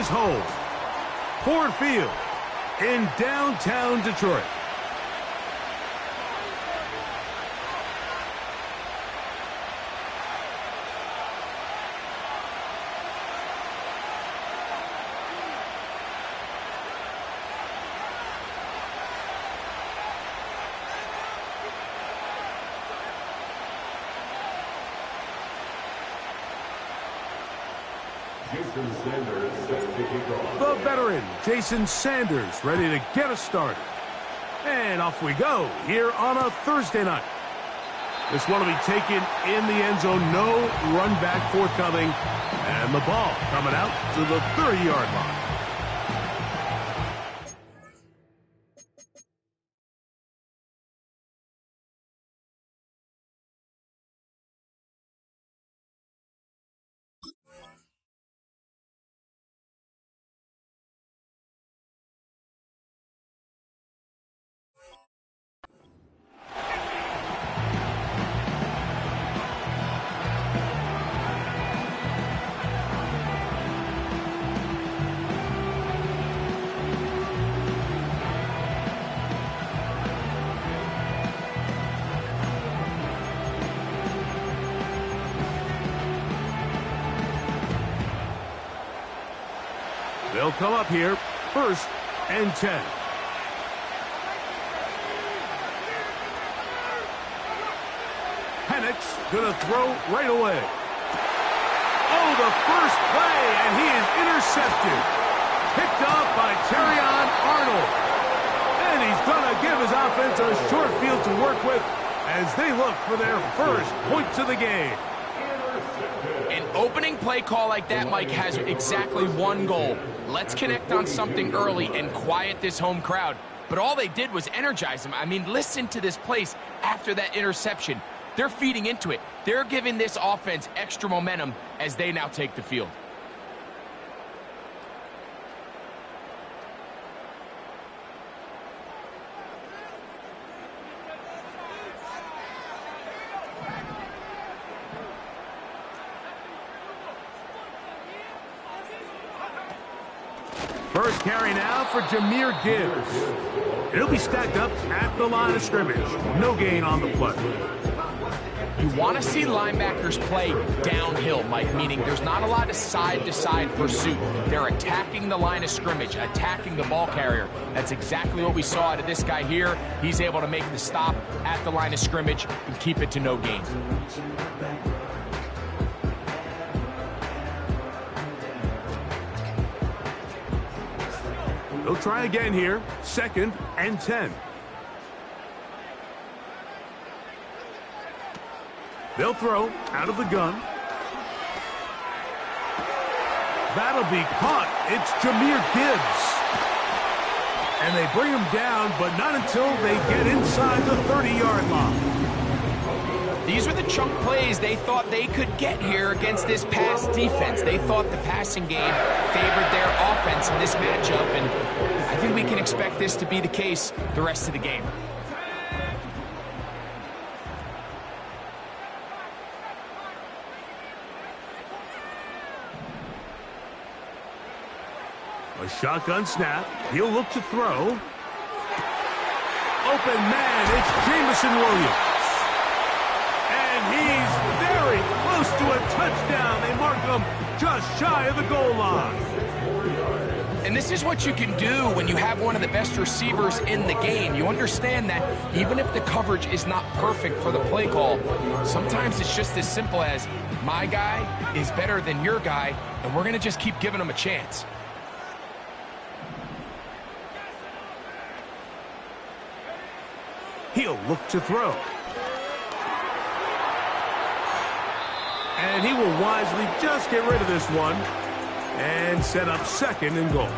his home, Ford Field in downtown Detroit. The veteran, Jason Sanders, ready to get us started. And off we go here on a Thursday night. This one will be taken in the end zone. No run back forthcoming. And the ball coming out to the 30-yard line. They'll come up here, 1st and 10. Penix gonna throw right away. Oh, the first play, and he is intercepted. Picked up by Terrion Arnold. And he's gonna give his offense a short field to work with as they look for their first points of the game. An opening play call like that, Mike, has exactly one goal. Let's connect on something early and quiet this home crowd. But all they did was energize them. I mean, listen to this place after that interception. They're feeding into it. They're giving this offense extra momentum as they now take the field. First carry now for Jahmyr Gibbs. He'll be stacked up at the line of scrimmage. No gain on the play. You want to see linebackers play downhill, Mike, meaning there's not a lot of side-to-side pursuit. They're attacking the line of scrimmage, attacking the ball carrier. That's exactly what we saw out of this guy here. He's able to make the stop at the line of scrimmage and keep it to no gain. They'll try again here, 2nd and 10. They'll throw out of the gun. That'll be caught. It's Jahmyr Gibbs. And they bring him down, but not until they get inside the 30-yard line. These were the chunk plays they thought they could get here against this pass defense. They thought the passing game favored their offense in this matchup, and I think we can expect this to be the case the rest of the game. A shotgun snap. He'll look to throw. Open man, it's Jameson Williams. And he's very close to a touchdown. They mark him just shy of the goal line. And this is what you can do when you have one of the best receivers in the game. You understand that even if the coverage is not perfect for the play call, sometimes it's just as simple as my guy is better than your guy, and we're going to just keep giving him a chance. He'll look to throw. And he will wisely just get rid of this one and set up 2nd and goal.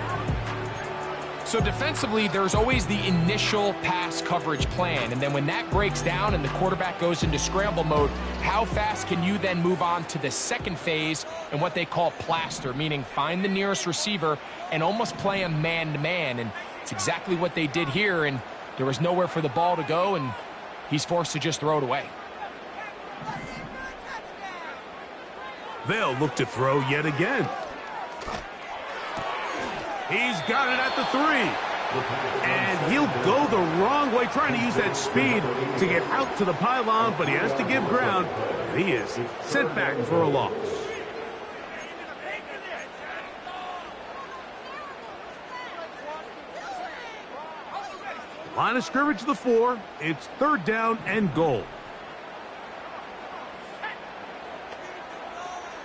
So defensively, there's always the initial pass coverage plan. And then when that breaks down and the quarterback goes into scramble mode, how fast can you then move on to the second phase and what they call plaster, meaning find the nearest receiver and almost play him man-to-man. And it's exactly what they did here, and there was nowhere for the ball to go, and he's forced to just throw it away. They'll look to throw yet again. He's got it at the 3. And he'll go the wrong way, trying to use that speed to get out to the pylon, but he has to give ground. And he is sent back for a loss. Line of scrimmage to the 4. It's 3rd down and goal.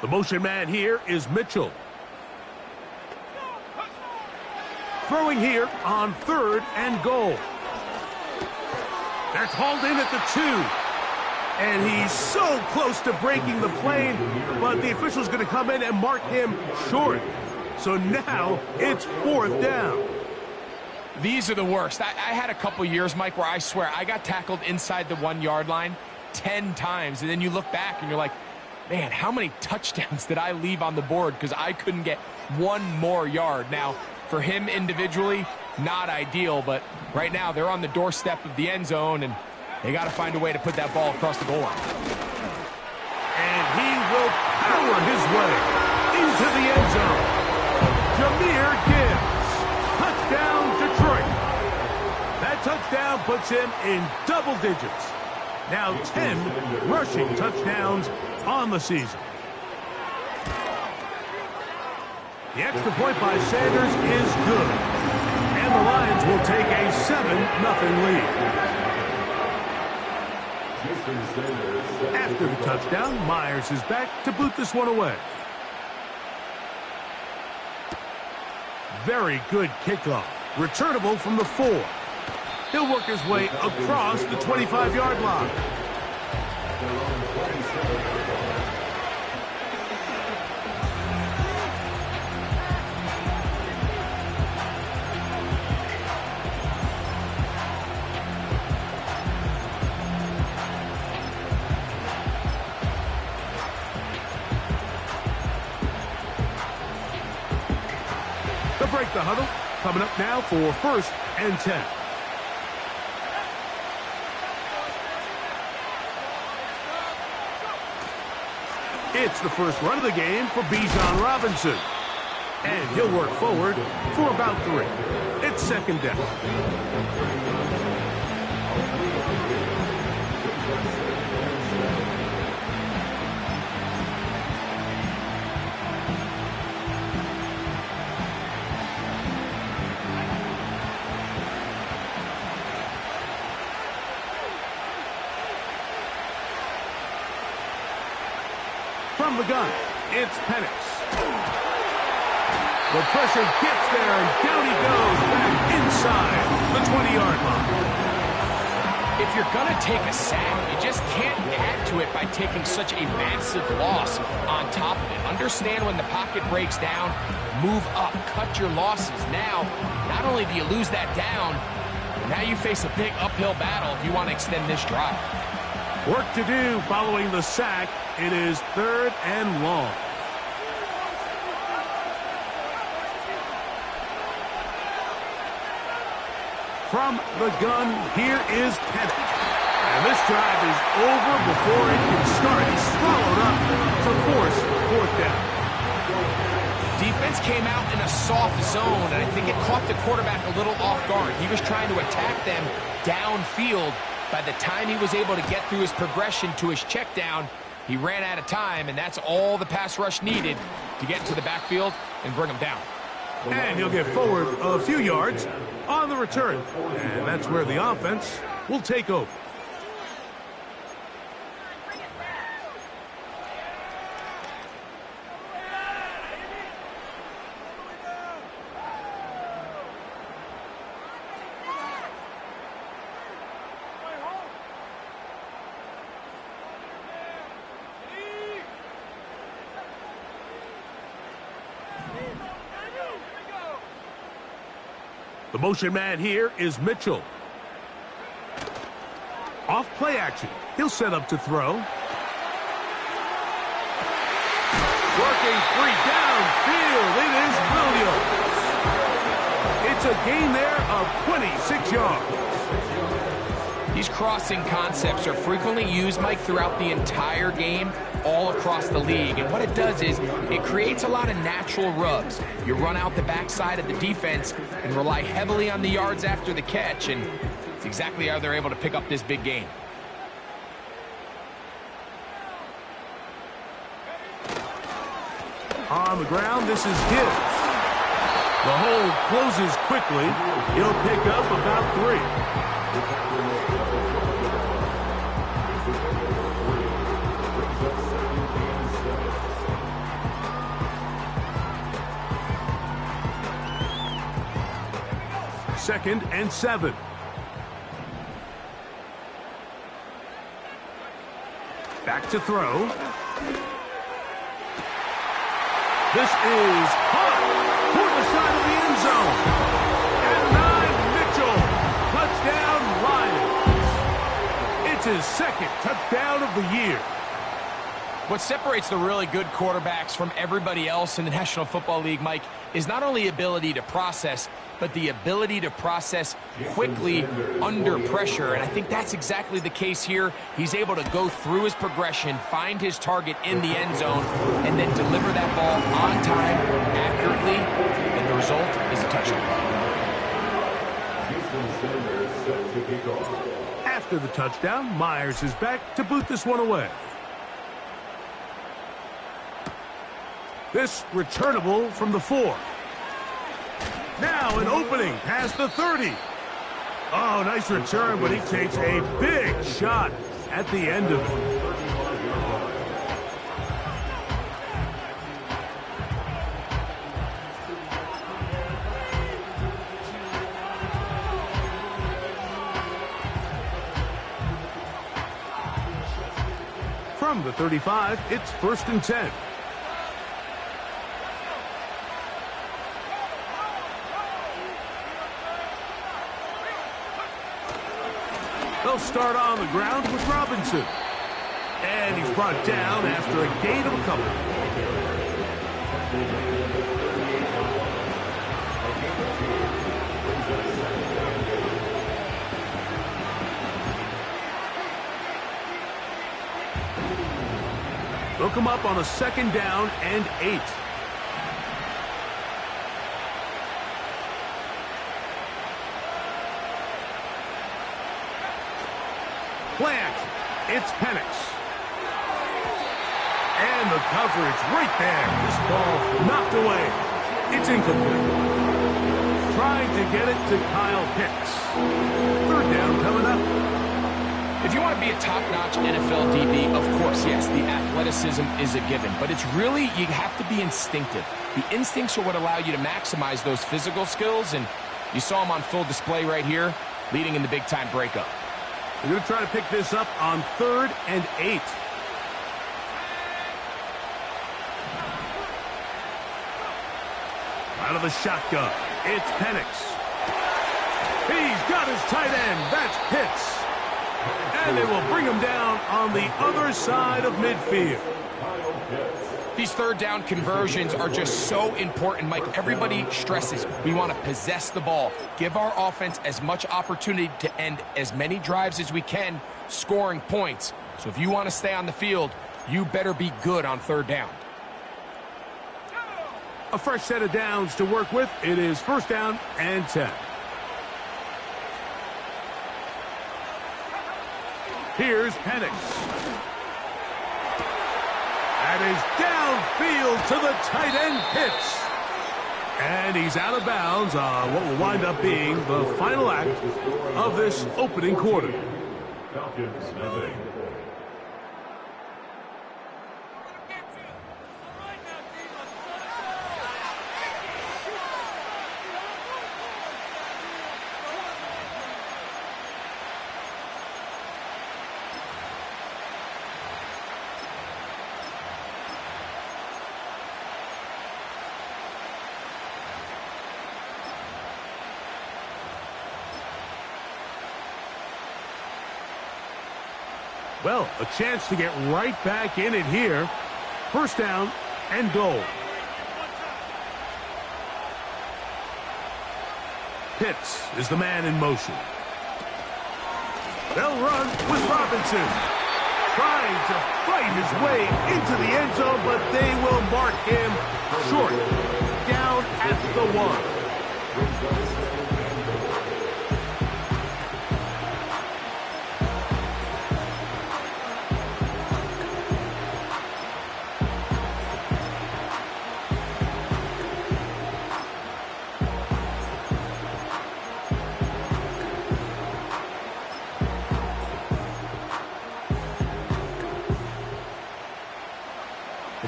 The motion man here is Mitchell. Throwing here on 3rd and goal. That's hauled in at the 2. And he's so close to breaking the plane, but the official's going to come in and mark him short. So now it's 4th down. These are the worst. I had a couple years, Mike, where I swear I got tackled inside the 1-yard line 10 times. And then you look back and you're like, man, how many touchdowns did I leave on the board because I couldn't get one more yard? Now, for him individually, not ideal, but right now they're on the doorstep of the end zone, and they got to find a way to put that ball across the goal line. And he will power his way into the end zone. Jahmyr Gibbs, touchdown Detroit. That touchdown puts him in double digits. Now 10 rushing touchdowns on the season. The extra point by Sanders is good. And the Lions will take a 7-0 lead. After the touchdown, Myers is back to boot this one away. Very good kickoff. Returnable from the 4. He'll work his way across the 25-yard line. Break the huddle. Coming up now for 1st and 10. It's the first run of the game for Bijan Robinson. And he'll work forward for about 3. It's 2nd down. From the gun, it's Penix. The pressure gets there, and down he goes back inside the 20-yard line. If you're going to take a sack, you just can't add to it by taking such a massive loss on top of it. Understand when the pocket breaks down, move up, cut your losses. Now, not only do you lose that down, now you face a big uphill battle if you want to extend this drive. Work to do following the sack. It is 3rd and long. From the gun, here is Penix. And this drive is over before it can start. He's swallowed up to force 4th down. Defense came out in a soft zone, and I think it caught the quarterback a little off guard. He was trying to attack them downfield. By the time he was able to get through his progression to his check down, he ran out of time, and that's all the pass rush needed to get into the backfield and bring him down. And he'll get forward a few yards on the return. And that's where the offense will take over. The motion man here is Mitchell. Off play action. He'll set up to throw. Working free downfield. It is Williams. It's a gain there of 26 yards. These crossing concepts are frequently used, Mike, throughout the entire game, all across the league. And what it does is it creates a lot of natural rubs. You run out the backside of the defense and rely heavily on the yards after the catch, and it's exactly how they're able to pick up this big gain. On the ground, this is Gibbs. The hold closes quickly. He'll pick up about 3. Second and 7. Back to throw. This is hot toward the side of the end zone. At 9, Mitchell. Touchdown, Lions. It's his second touchdown of the year. What separates the really good quarterbacks from everybody else in the National Football League, Mike, is not only ability to process, but the ability to process quickly under pressure. And I think that's exactly the case here. He's able to go through his progression, find his target in the end zone, and then deliver that ball on time, accurately, and the result is a touchdown. After the touchdown, Myers is back to boot this one away. This returnable from the 4. Now an opening past the 30. Oh, nice return, but he takes a big shot at the end of it. From the 35, it's 1st and 10. They'll start on the ground with Robinson. And he's brought down after a gain of a couple. They'll come up on a 2nd down and 8. Plant. It's Penix. And the coverage right there. This ball knocked away. It's incomplete. Trying to get it to Kyle Pitts. 3rd down coming up. If you want to be a top-notch NFL DB, of course, yes, the athleticism is a given. But it's really, you have to be instinctive. The instincts are what allow you to maximize those physical skills. And you saw them on full display right here, leading in the big-time breakup. They're going to try to pick this up on 3rd and 8. Out of the shotgun, it's Penix. He's got his tight end. That's Pitts. And they will bring him down on the other side of midfield. These 3rd down conversions are just so important, Mike. Everybody stresses we want to possess the ball, give our offense as much opportunity to end as many drives as we can, scoring points. So if you want to stay on the field, you better be good on 3rd down. A fresh set of downs to work with. It is 1st down and 10. Here's Penix. That is downfield to the tight end Pitts. And he's out of bounds on what will wind up being the final act of this opening quarter. Falcons, nothing. Well, a chance to get right back in it here. 1st down and goal. Pitts is the man in motion. They'll run with Robinson. Trying to fight his way into the end zone, but they will mark him short. Down at the 1.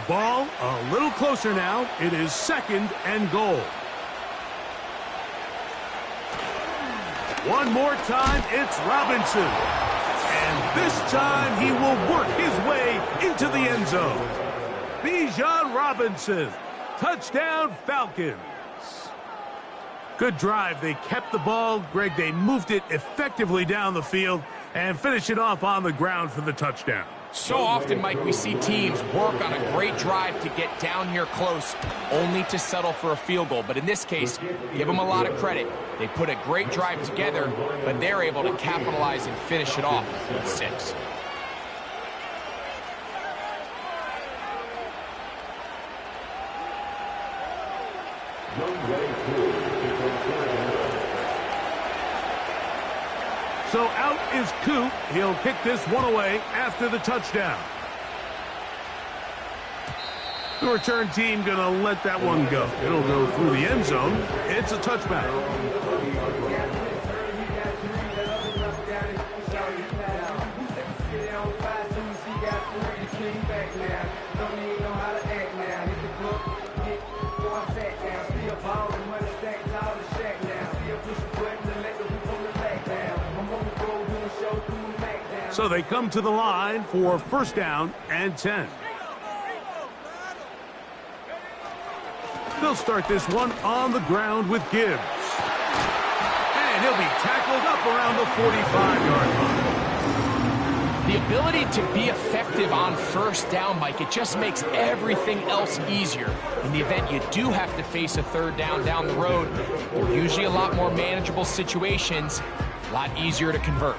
Ball a little closer now. It is 2nd and goal. One more time, it's Robinson. And this time he will work his way into the end zone. Bijan Robinson. Touchdown, Falcons. Good drive. They kept the ball. Greg, they moved it effectively down the field and finished it off on the ground for the touchdown. So often, Mike, we see teams work on a great drive to get down here close, only to settle for a field goal. But in this case, give them a lot of credit. They put a great drive together, but they're able to capitalize and finish it off with 6. So out is Coop. He'll kick this one away after the touchdown. The return team going to let that one go. It'll go through the end zone. It's a touchback. So they come to the line for 1st down and 10. They'll start this one on the ground with Gibbs. And he'll be tackled up around the 45-yard line. The ability to be effective on 1st down, Mike, it just makes everything else easier. In the event you do have to face a 3rd down the road, they're usually a lot more manageable situations, a lot easier to convert.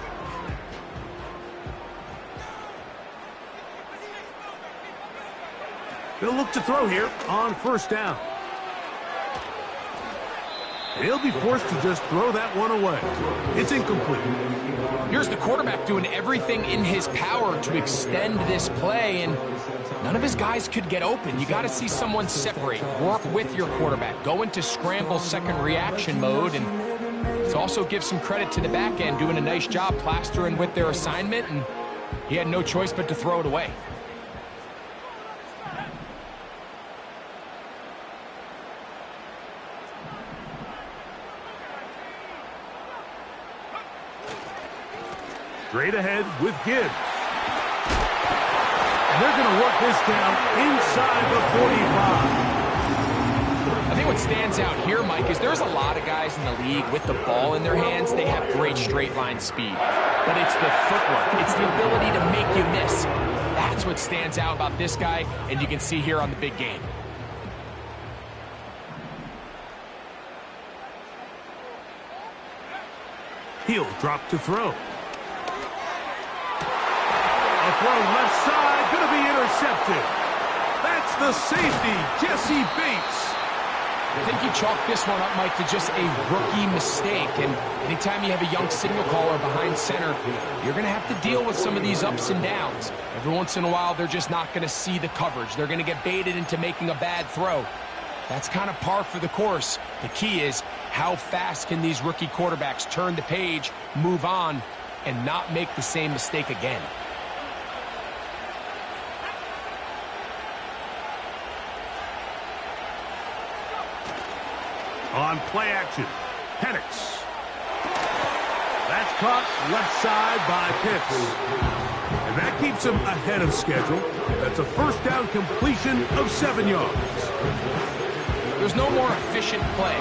They'll look to throw here on 1st down. He'll be forced to just throw that one away. It's incomplete. Here's the quarterback doing everything in his power to extend this play, and none of his guys could get open. You got to see someone separate, work with your quarterback, go into scramble second reaction mode, and it also gives some credit to the back end doing a nice job plastering with their assignment, and he had no choice but to throw it away. Straight ahead with Gibbs. And they're going to work this down inside the 45. I think what stands out here, Mike, is there's a lot of guys in the league with the ball in their hands. They have great straight line speed. But it's the footwork. It's the ability to make you miss. That's what stands out about this guy, and you can see here on the big game. He'll drop to throw. A throw left side, going to be intercepted. That's the safety, Jesse Bates. I think you chalk this one up, Mike, to just a rookie mistake. And anytime you have a young signal caller behind center, you're going to have to deal with some of these ups and downs. Every once in a while, they're just not going to see the coverage. They're going to get baited into making a bad throw. That's kind of par for the course. The key is how fast can these rookie quarterbacks turn the page, move on, and not make the same mistake again. On play action, Penix. That's caught left side by Pitts. And that keeps him ahead of schedule. That's a 1st down completion of 7 yards. There's no more efficient play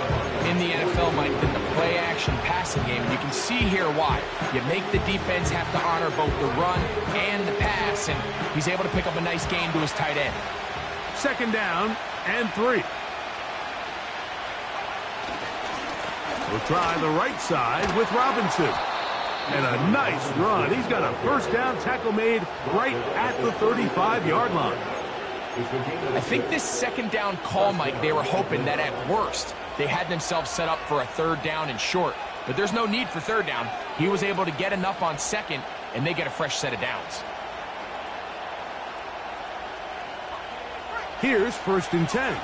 in the NFL, Mike, than the play action passing game. And you can see here why. You make the defense have to honor both the run and the pass. And he's able to pick up a nice gain to his tight end. 2nd down and 3. We'll try the right side with Robinson. And a nice run. He's got a first down tackle made right at the 35-yard line. I think this second down call, Mike, they were hoping that at worst they had themselves set up for a third down and short. But there's no need for third down. He was able to get enough on second, and they get a fresh set of downs. Here's 1st and 10.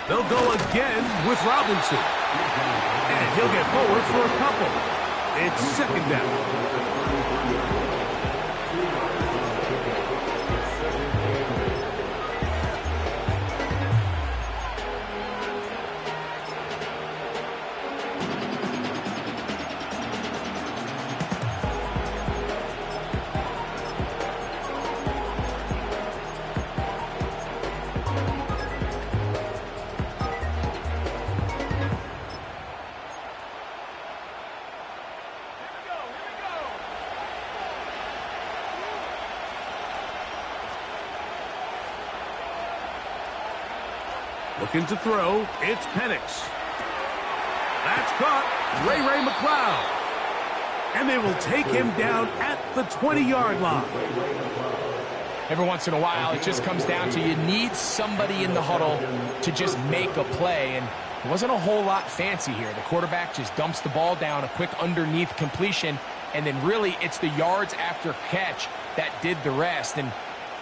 They'll go again with Robinson. And he'll get forward for a couple. It's 2nd down. Looking to throw, it's Penix. That's caught, Ray McLeod. And they will take him down at the 20-yard line. Every once in a while, it just comes down to you need somebody in the huddle to just make a play. And it wasn't a whole lot fancy here. The quarterback just dumps the ball down, a quick underneath completion, and then really it's the yards after catch that did the rest. And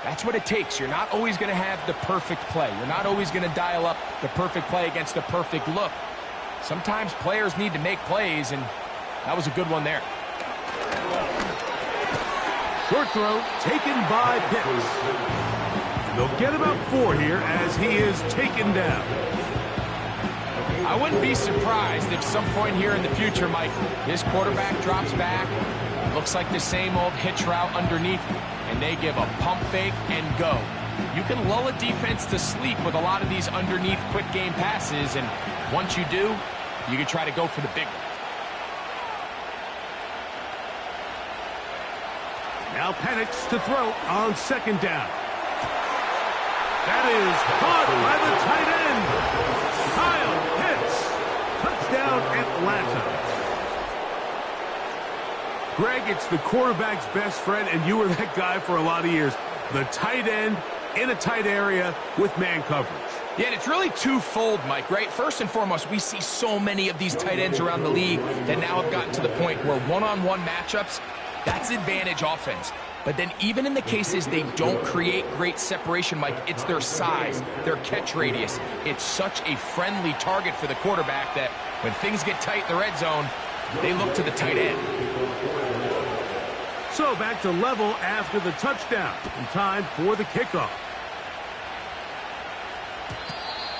that's what it takes. You're not always going to have the perfect play. You're not always going to dial up the perfect play against the perfect look. Sometimes players need to make plays, and that was a good one there. Short throw taken by Pitts. And they'll get about 4 here as he is taken down. I wouldn't be surprised if some point here in the future, Mike, this quarterback drops back. Looks like the same old hitch route underneath, and they give a pump fake and go. You can lull a defense to sleep with a lot of these underneath quick game passes, and once you do, you can try to go for the big one. Now Penix to throw on 2nd down. That is caught by the tight end. Kyle Pitts. Touchdown Atlanta. Greg, it's the quarterback's best friend, and you were that guy for a lot of years. The tight end in a tight area with man coverage. Yeah, and it's really twofold, Mike, right? First and foremost, we see so many of these tight ends around the league that now have gotten to the point where one-on-one matchups, that's advantage offense. But then even in the cases they don't create great separation, Mike, it's their size, their catch radius. It's such a friendly target for the quarterback that when things get tight in the red zone, they look to the tight end. So back to level after the touchdown. In time for the kickoff.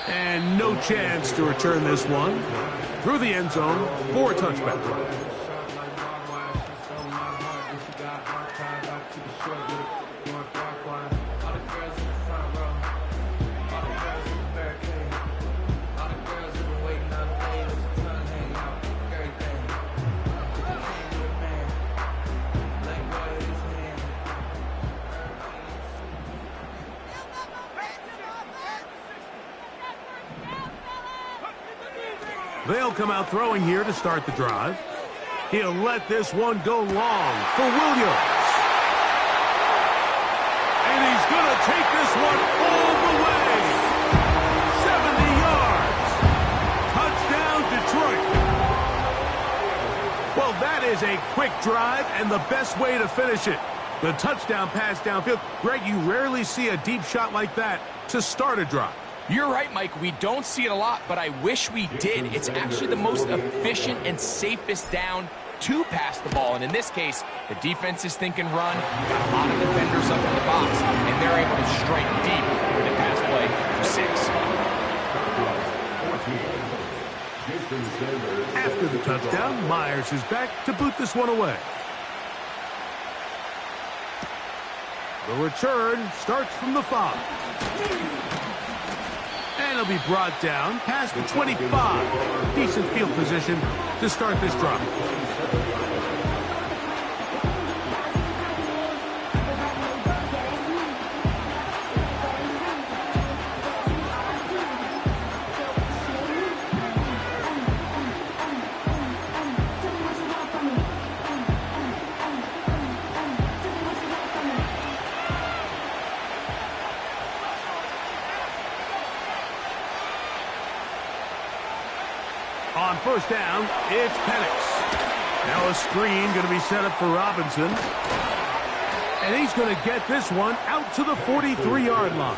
And no chance to return this one through the end zone for a touchback. They'll come out throwing here to start the drive. He'll let this one go long for Williams. And he's going to take this one all the way. 70 yards. Touchdown, Detroit. Well, that is a quick drive and the best way to finish it. The touchdown pass downfield. Greg, you rarely see a deep shot like that to start a drive. You're right, Mike. We don't see it a lot, but I wish we did. It's actually the most efficient and safest down to pass the ball. And in this case, the defense is thinking run, got a lot of defenders up in the box, and they're able to strike deep with a pass play for 6. After the touchdown, Myers is back to boot this one away. The return starts from the 5. And it'll be brought down past the 25. Decent field position to start this drive. On first down, it's Penix. Now a screen going to be set up for Robinson. And he's going to get this one out to the 43-yard line.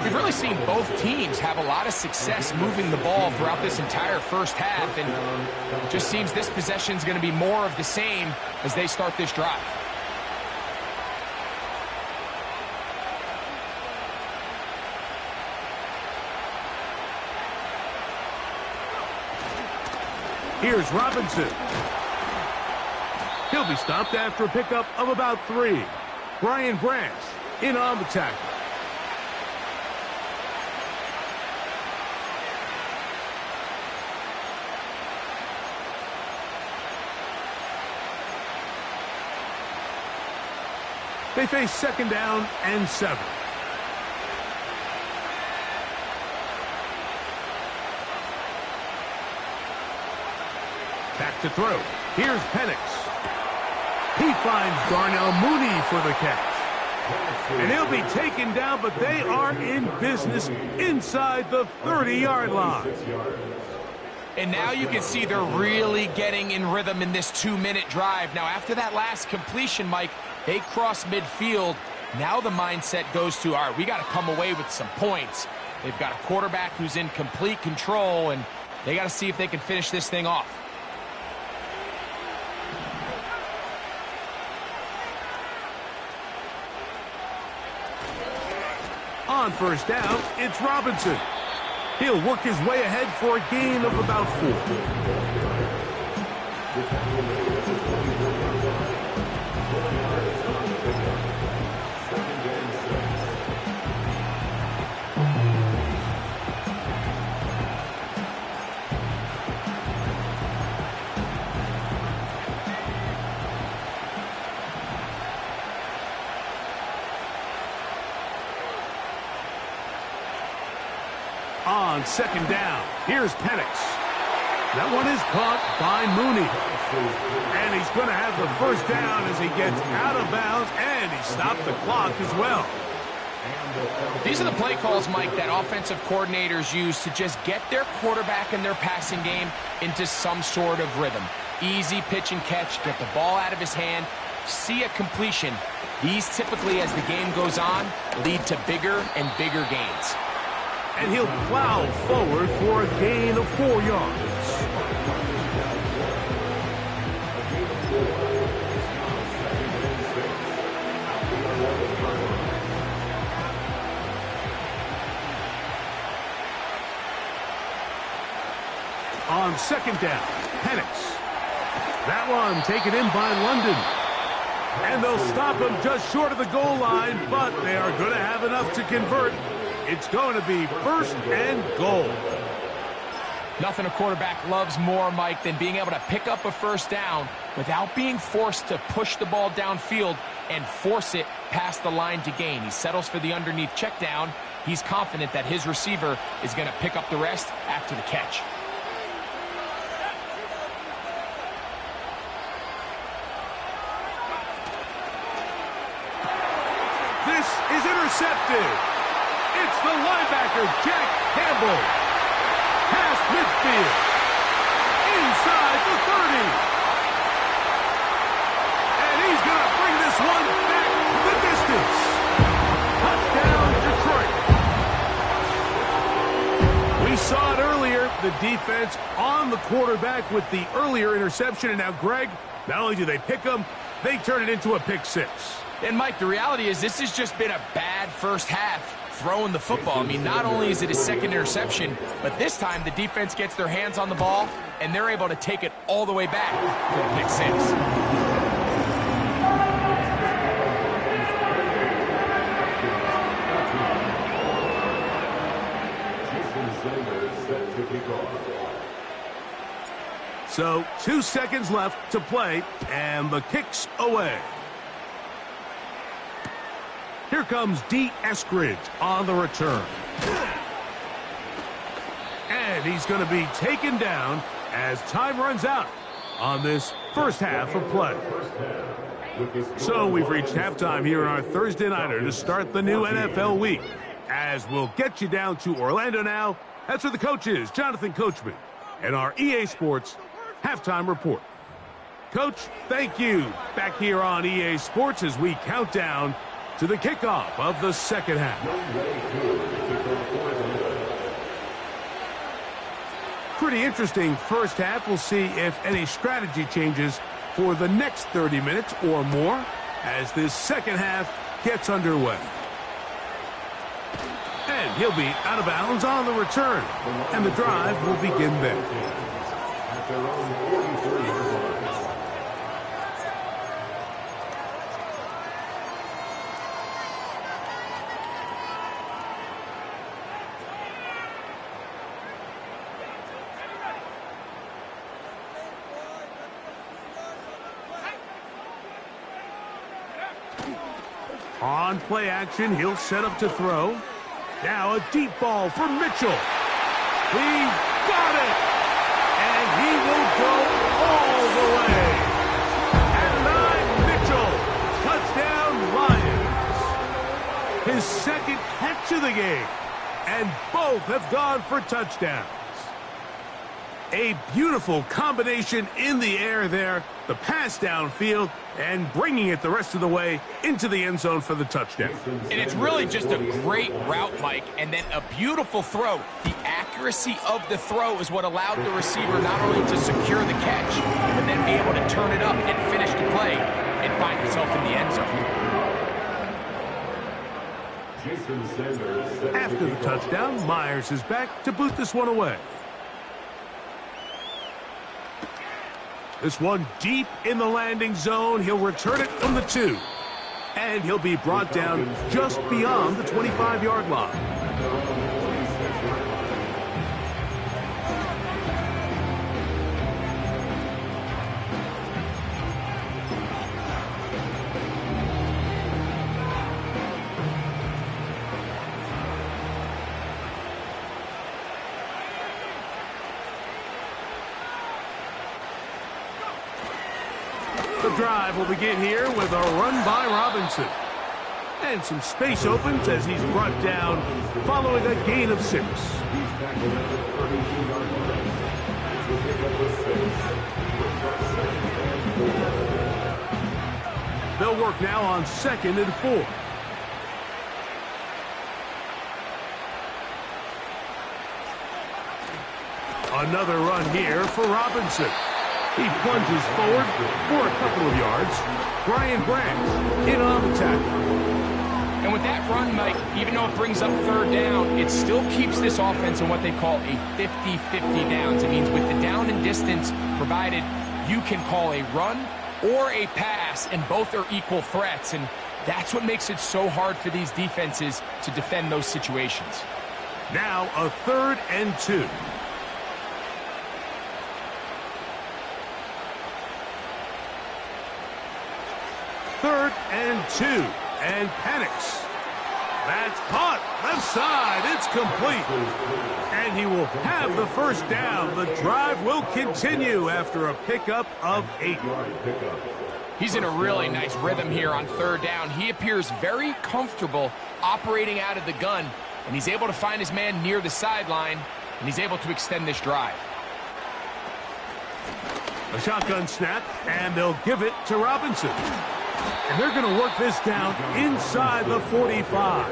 We've really seen both teams have a lot of success moving the ball throughout this entire first half, and it just seems this possession is going to be more of the same as they start this drive. Here's Robinson. He'll be stopped after a pickup of about 3. Brian Branch in on the tackle. They face second down and 7. Back to throw. Here's Penix. He finds Darnell Mooney for the catch. And he'll be taken down, but they are in business inside the 30-yard line. And now you can see they're really getting in rhythm in this 2-minute drive. Now, after that last completion, Mike, they cross midfield. Now the mindset goes to, all right, we got to come away with some points. They've got a quarterback who's in complete control, and they got to see if they can finish this thing off. On first down, it's Robinson. He'll work his way ahead for a gain of about 4. On second down, here's Penix. That one is caught by Mooney. And he's going to have the first down as he gets out of bounds, and he stopped the clock as well. These are the play calls, Mike, that offensive coordinators use to just get their quarterback and their passing game into some sort of rhythm. Easy pitch and catch, get the ball out of his hand, see a completion. These typically, as the game goes on, lead to bigger and bigger gains. And he'll plow forward for a gain of 4 yards. On second down, Penix. That one taken in by London. And they'll stop him just short of the goal line, but they are going to have enough to convert. It's going to be first and goal. Nothing a quarterback loves more, Mike, than being able to pick up a first down without being forced to push the ball downfield and force it past the line to gain. He settles for the underneath check down. He's confident that his receiver is going to pick up the rest after the catch. This is intercepted. It's the linebacker, Jack Campbell. Past midfield. Inside the 30. And he's going to bring this one back the distance. Touchdown, Detroit. We saw it earlier, the defense on the quarterback with the earlier interception. And now, Greg, not only do they pick him, they turn it into a pick 6. And, Mike, the reality is this has just been a bad first half throwing the football. I mean, not only is it his second interception, but this time the defense gets their hands on the ball, and they're able to take it all the way back for the pick 6. So 2 seconds left to play, and the kick's away. Here comes D. Eskridge on the return. And he's going to be taken down as time runs out on this first half of play. So we've reached halftime here in our Thursday Nighter to start the new NFL week. As we'll get you down to Orlando now. That's where the coach is, Jonathan Coachman. and our EA Sports halftime report. Coach, thank you. Back here on EA Sports as we count down to the kickoff of the second half. Pretty interesting first half. We'll see if any strategy changes for the next 30 minutes or more as this second half gets underway. And he'll be out of bounds on the return, and the drive will begin there. On play action, he'll set up to throw. Now a deep ball for Mitchell. He's got it! And he will go all the way. At 9, Mitchell. Touchdown, Lions. His second catch of the game. And both have gone for touchdowns. A beautiful combination in the air there. The pass downfield and bringing it the rest of the way into the end zone for the touchdown. And it's really just a great route, Mike, and then a beautiful throw. The accuracy of the throw is what allowed the receiver not only to secure the catch, but then be able to turn it up and finish the play and find himself in the end zone. After the touchdown, Myers is back to boot this one away. This one deep in the landing zone. He'll return it from the 2. And he'll be brought down just beyond the 25-yard line. The drive will begin here with a run by Robinson. And some space opens as he's brought down following a gain of 6. They'll work now on 2nd and 4. Another run here for Robinson. He plunges forward for a couple of yards. Brian Branch in on the tackle. And with that run, Mike, even though it brings up 3rd down, it still keeps this offense in what they call a 50-50 downs. It means with the down and distance provided, you can call a run or a pass, and both are equal threats. And that's what makes it so hard for these defenses to defend those situations. Now a 3rd and 2. Third and 2, and Penix. That's caught, left side, it's complete. And he will have the first down. The drive will continue after a pickup of 8. He's in a really nice rhythm here on 3rd down. He appears very comfortable operating out of the gun, and he's able to find his man near the sideline, and he's able to extend this drive. A shotgun snap, and they'll give it to Robinson. And they're going to work this down inside the 45.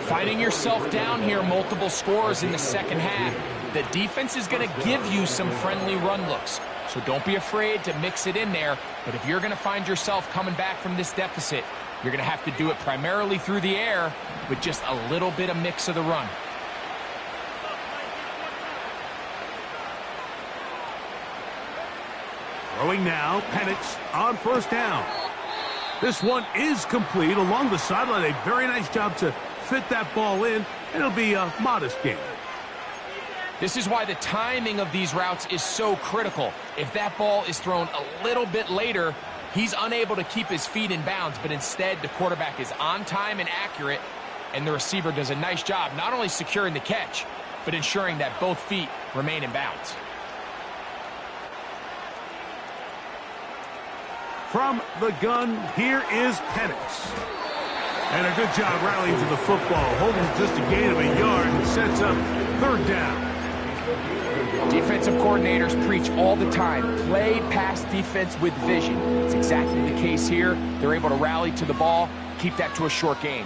Finding yourself down here, multiple scores in the second half. The defense is going to give you some friendly run looks. So don't be afraid to mix it in there. But if you're going to find yourself coming back from this deficit, you're going to have to do it primarily through the air with just a little bit of mix of the run. Throwing now, Penix on 1st down. This one is complete along the sideline. A very nice job to fit that ball in. It'll be a modest gain. This is why the timing of these routes is so critical. If that ball is thrown a little bit later, he's unable to keep his feet in bounds, but instead the quarterback is on time and accurate, and the receiver does a nice job not only securing the catch, but ensuring that both feet remain in bounds. From the gun, here is Penix. And a good job rallying to the football, holding just a gain of a yard and sets up 3rd down. Defensive coordinators preach all the time, play pass defense with vision. It's exactly the case here. They're able to rally to the ball, keep that to a short gain.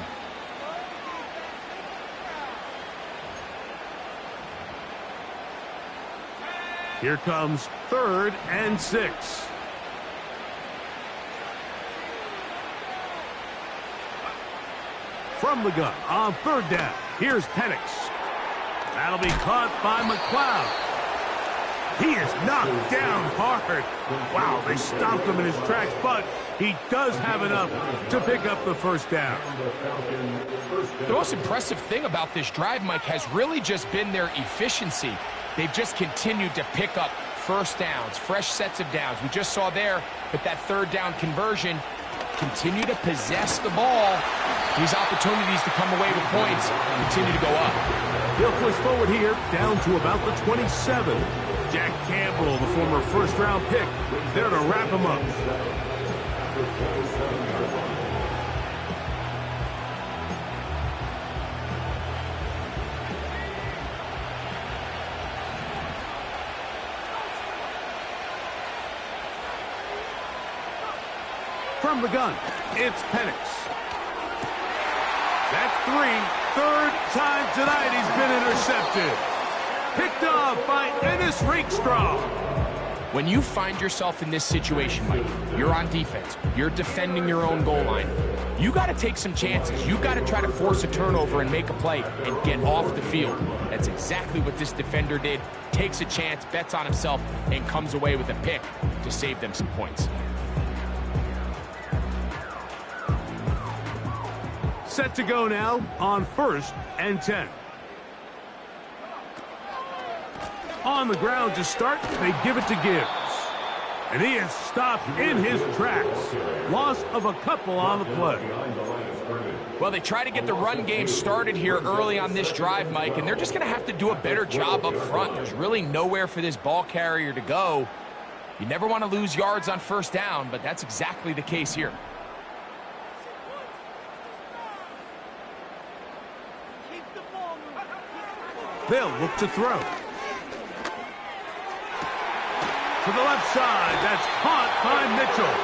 Here comes 3rd and 6. From the gun on 3rd down. Here's Penix. That'll be caught by McLeod. He is knocked down hard. Wow, they stomped him in his tracks, but he does have enough to pick up the 1st down. The most impressive thing about this drive, Mike, has really just been their efficiency. They've just continued to pick up 1st downs, fresh sets of downs. We just saw there with that 3rd down conversion, continue to possess the ball. These opportunities to come away with points continue to go up. He'll push forward here, down to about the 27. Jack Campbell, the former 1st-round pick, there to wrap him up. From the gun, it's Penix. That's 3rd time tonight he's been intercepted. Picked off by Ennis Rakestraw. When you find yourself in this situation, Mike, you're on defense, you're defending your own goal line, you got to take some chances. You got to try to force a turnover and make a play and get off the field. That's exactly what this defender did. Takes a chance, bets on himself, and comes away with a pick to save them some points. Set to go now on 1st and 10. On the ground to start, they give it to Gibbs. And he is stopped in his tracks. Loss of a couple on the play. Well, they try to get the run game started here early on this drive, Mike, and they're just going to have to do a better job up front. There's really nowhere for this ball carrier to go. You never want to lose yards on 1st down, but that's exactly the case here. They'll look to throw. To the left side, that's caught by Mitchell.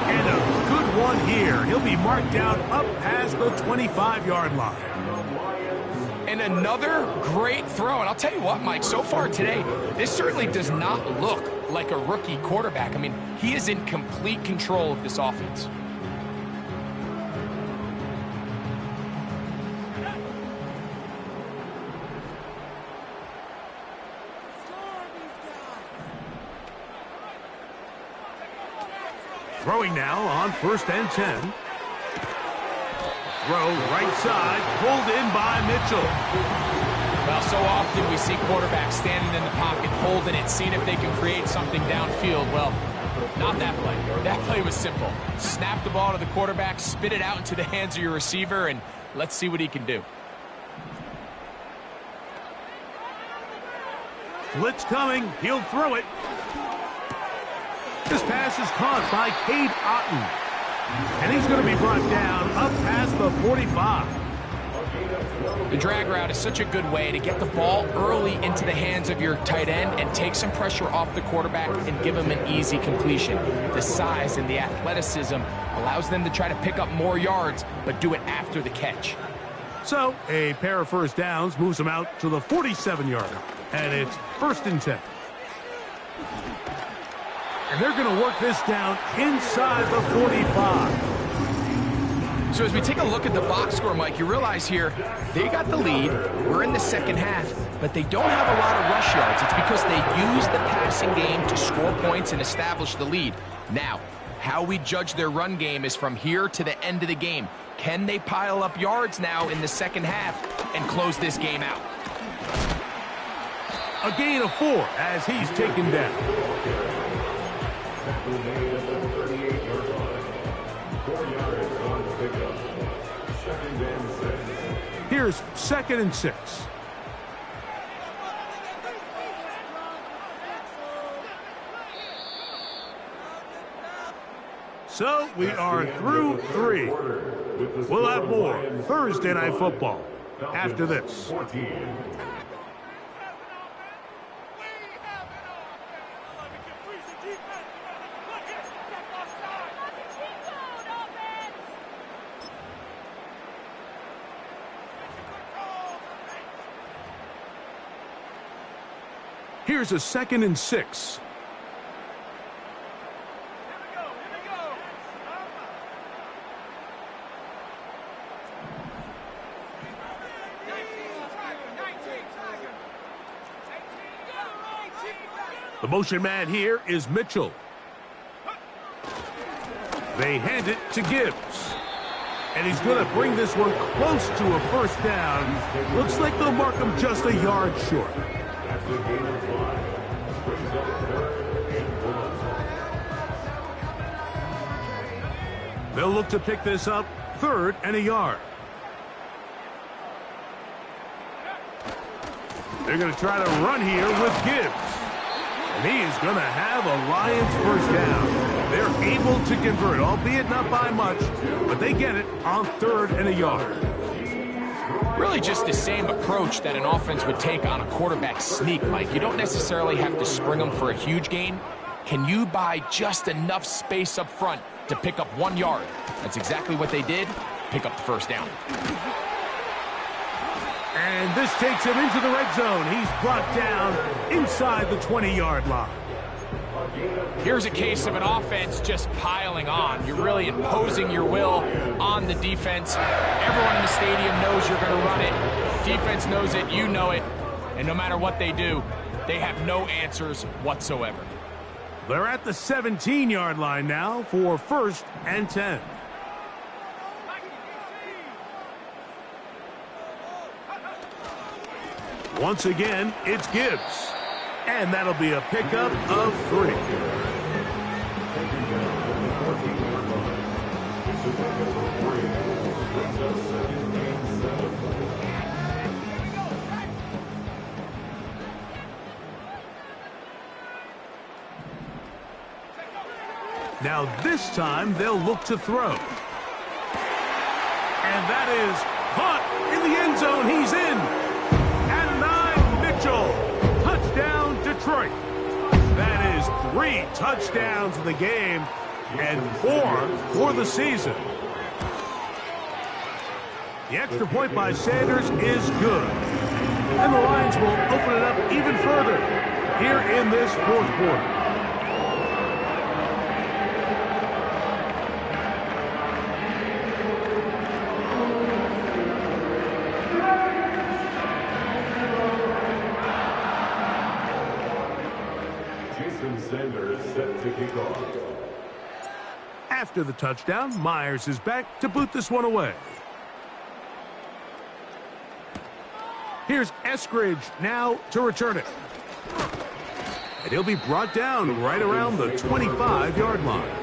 And a good one here. He'll be marked down up past the 25-yard line. And another great throw. And I'll tell you what, Mike, so far today, this certainly does not look like a rookie quarterback. I mean, he is in complete control of this offense. Throwing now on 1st and 10. Throw right side, pulled in by Mitchell. Well, so often we see quarterbacks standing in the pocket, holding it, seeing if they can create something downfield. Well, not that play. That play was simple. Snap the ball to the quarterback, spit it out into the hands of your receiver, and let's see what he can do. Blitz coming. He'll throw it. This pass is caught by Cade Otton. And he's going to be brought down up past the 45. The drag route is such a good way to get the ball early into the hands of your tight end and take some pressure off the quarterback and give him an easy completion. The size and the athleticism allows them to try to pick up more yards, but do it after the catch. So a pair of 1st downs moves them out to the 47-yard line. And it's 1st and 10. And they're going to work this down inside the 45. So as we take a look at the box score, Mike, you realize here they got the lead. We're in the 2nd half, but they don't have a lot of rush yards. It's because they use the passing game to score points and establish the lead. Now, how we judge their run game is from here to the end of the game. Can they pile up yards now in the 2nd half and close this game out? A gain of 4 as he's taken down. Here's 2nd and 6. So we are through 3. We'll have more Thursday Night Football after this. Here's a 2nd and 6. The motion man here is Mitchell. They hand it to Gibbs. And he's going to bring this one close to a first down. Looks like they'll mark him just a yard short. They'll look to pick this up 3rd and a yard. They're going to try to run here with Gibbs. And he is going to have a Lions first down. They're able to convert, albeit not by much, but they get it on 3rd and a yard. Really just the same approach that an offense would take on a quarterback sneak, Mike. You don't necessarily have to spring them for a huge gain. Can you buy just enough space up front to pick up 1 yard? That's exactly what they did. Pick up the first down. And this takes him into the red zone. He's brought down inside the 20-yard line. Here's a case of an offense just piling on. You're really imposing your will on the defense. Everyone in the stadium knows you're going to run it. Defense knows it, you know it. And no matter what they do, they have no answers whatsoever. They're at the 17-yard line now for 1st and 10. Once again, it's Gibbs. And that'll be a pickup of 3. Now this time they'll look to throw. And that is caught in the end zone. He's in. And 9, Mitchell. Touchdown, Detroit. That is 3 touchdowns in the game and 4 for the season. The extra point by Sanders is good. And the Lions will open it up even further here in this 4th quarter. Sanders set to kick off. After the touchdown, Myers is back to boot this one away. Here's Eskridge now to return it. And he'll be brought down right around the 25-yard line.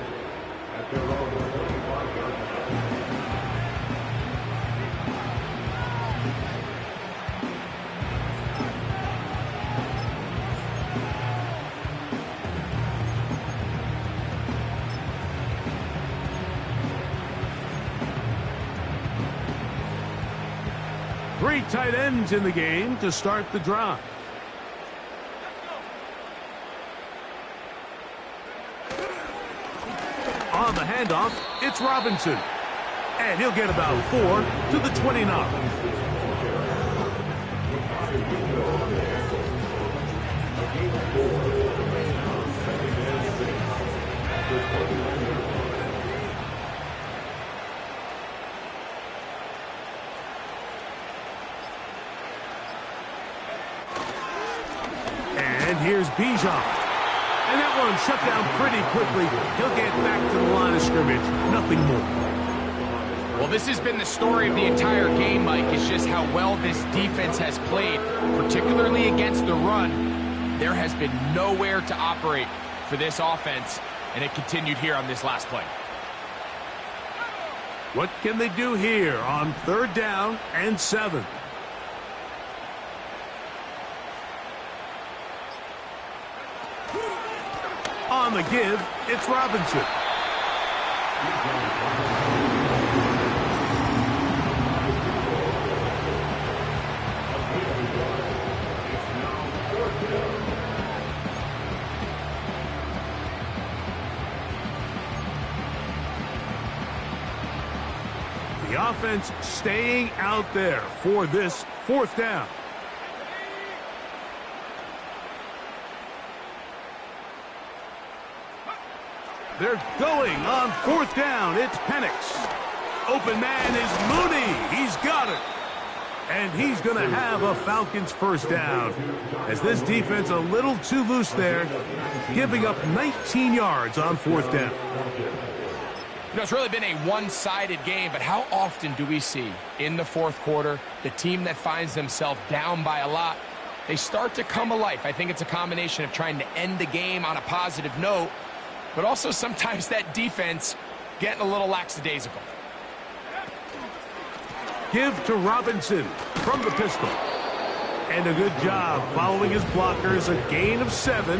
Three tight ends in the game to start the drive. On the handoff, it's Robinson. And he'll get about 4 to the 29. And here's Bijan. And that one shut down pretty quickly. He'll get back to the line of scrimmage. Nothing more. Well, this has been the story of the entire game, Mike. It's just how well this defense has played, particularly against the run. There has been nowhere to operate for this offense, and it continued here on this last play. What can they do here on 3rd down and 7? On the give, it's Robinson. The offense staying out there for this 4th down. They're going on 4th down. It's Penix. Open man is Mooney. He's got it. And he's going to have a Falcons first down. As this defense a little too loose there, giving up 19 yards on 4th down. You know, it's really been a one-sided game, but how often do we see in the 4th quarter the team that finds themselves down by a lot, they start to come alive? I think it's a combination of trying to end the game on a positive note, but also sometimes that defense getting a little lackadaisical. Give to Robinson from the pistol. And a good job following his blockers. A gain of 7.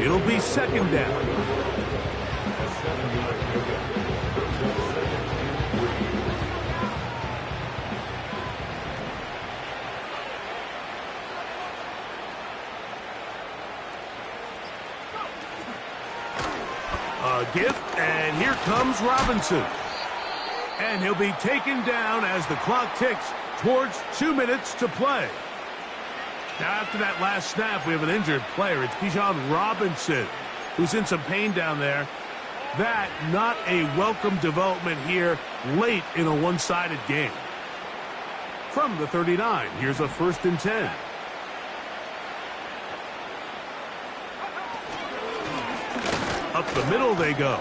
It'll be 2nd down. A gift, and here comes Robinson. And he'll be taken down as the clock ticks towards 2 minutes to play. Now, after that last snap, we have an injured player. It's Bijan Robinson, who's in some pain down there. That, not a welcome development here late in a one-sided game. From the 39, here's a 1st and 10. Up the middle they go.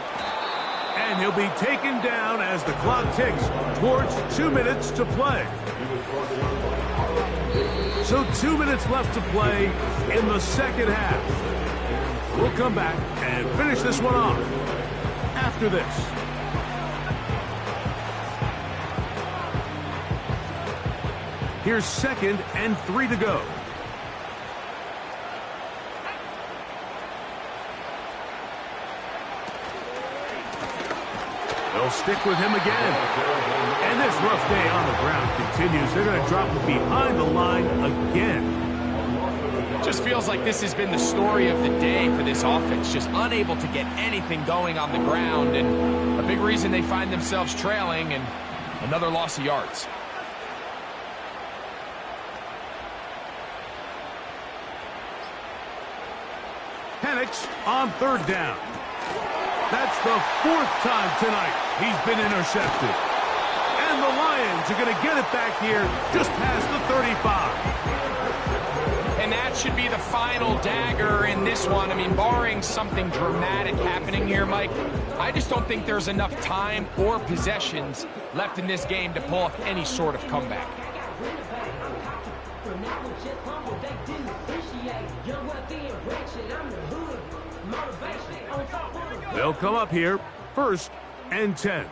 And he'll be taken down as the clock ticks towards 2 minutes to play. So 2 minutes left to play in the 2nd half. We'll come back and finish this one off after this. Here's 2nd and 3 to go. They'll stick with him again. And this rough day on the ground continues. They're going to drop him behind the line again. Just feels like this has been the story of the day for this offense. Just unable to get anything going on the ground. And a big reason they find themselves trailing, and another loss of yards. Penix on 3rd down. That's the 4th time tonight he's been intercepted. And the Lions are going to get it back here just past the 35. And that should be the final dagger in this one. I mean, barring something dramatic happening here, Mike, I just don't think there's enough time or possessions left in this game to pull off any sort of comeback. They'll come up here, 1st and 10.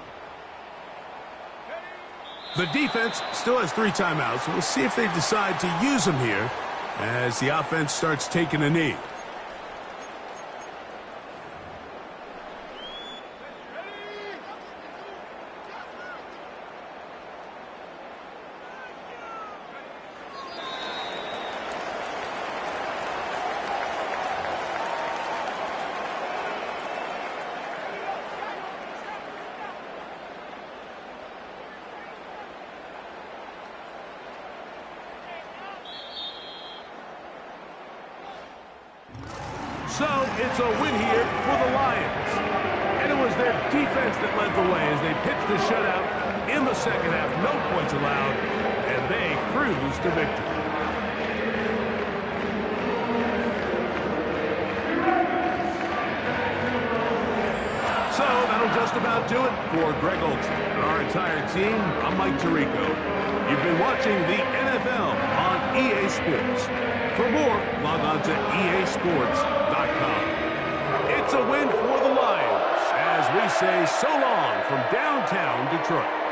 The defense still has 3 timeouts. We'll see if they decide to use them here as the offense starts taking a knee. So it's a win here for the Lions. And it was their defense that led the way as they pitched a shutout in the 2nd half. No points allowed, and they cruised to victory. So that'll just about do it for Greg Olsen and our entire team. I'm Mike Tirico. You've been watching the NFL on EA Sports. For more, log on to easports.com. It's a win for the Lions as we say so long from downtown Detroit.